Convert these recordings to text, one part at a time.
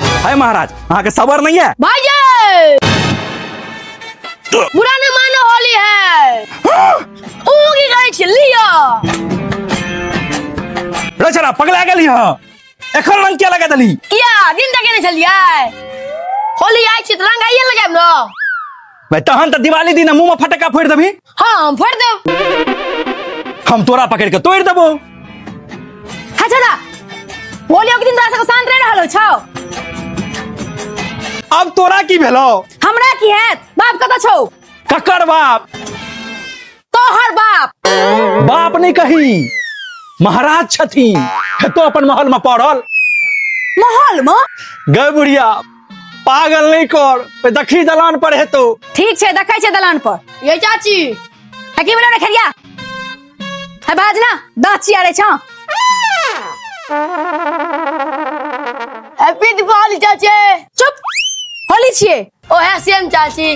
है महाराज अहाँ के सबर नहीं है भाई बुरा न मानो होली है उगी गई छिलिया रचना पगला गेली ह एखन रंग क्या लगा दली किया दिन तक नहीं चलिए होली आई छी त रंग आइए लगाब न भाई तहन त दिवाली दिन मुंह में फटका फोड़ देबी हां हम फोड़ देब हम तोरा पकड़ के तोड़ देबो अच्छा दा होली के दिन तोरा सब शांत रह रहलो छौ अब तोरा की भेलो हमरा की है बाप कत छौ ककर बाप तोहर बाप बाप नहीं कही महाराज छथी तो अपन महल में पड़ल महल में गए बुढ़िया पागल नहीं कर दखी दलान पर है तो ठीक छे देखै छे दलान पर ये चाची है की बोले रे खरिया है बाज ना दाची आरे छ हैप्पी दिवाली चाची चुप होली छिए ओ है सेम चाची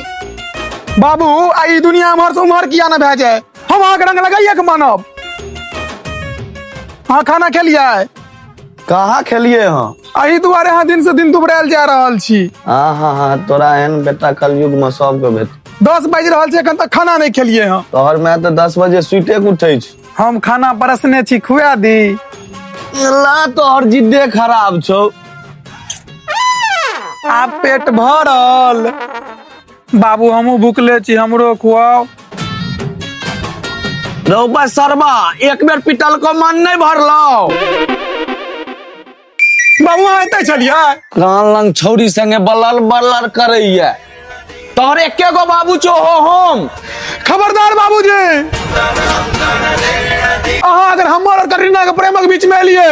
बाबू आई दुनिया में हर उमर किया ना भेजे हम आग रंग लगाइए के मानब हाँ खाना खेलिए कहाँ खेलिए हाँ अही दुआरे हाँ दिन से दिन दुबरायल जा रहल छी हाँ तोरा एहन बेटा कलयुग में सबके भेट 10 बज रहल छै एखन तक खाना नहीं खेलिए हाँ तोहर मैं तो 10 बजे सुते के उठे छी हम खाना परसने छी खुआ दी ला तोहर जिद्दे खराब छौ आप पेट भरल बाबू हमू भूखले छी हमरो खुआओ रौबा सरबा एक बेर पिटल को मन नहीं भरलो बाबू हाँ एते चलिए कान लंग छौरी संगे बलल बलल करैया तोहर एके गो बाबू छो हो हम खबरदार बाबूजी अहाँ अगर हमर और करीना के प्रेम के बीच में एलिए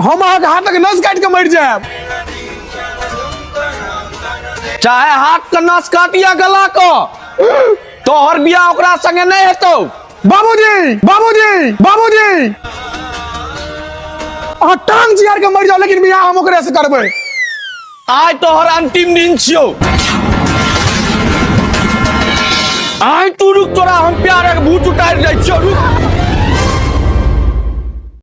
हम अहाँ के हाथ के नस काट के मर जाएब चाहे हाथ के नस काटिया गला को तोहर बियाह ओकरा संगे नहीं हेतौ बाबूजी बाबूजी बाबूजी अहाँ टांग चियार के मर जाओ लेकिन बियाह हम ओकरे से करबै आज तोहर अंतिम दिन छियो आज तू रुक तोरा हम प्यार के भूत उतार जाइ छियो रुक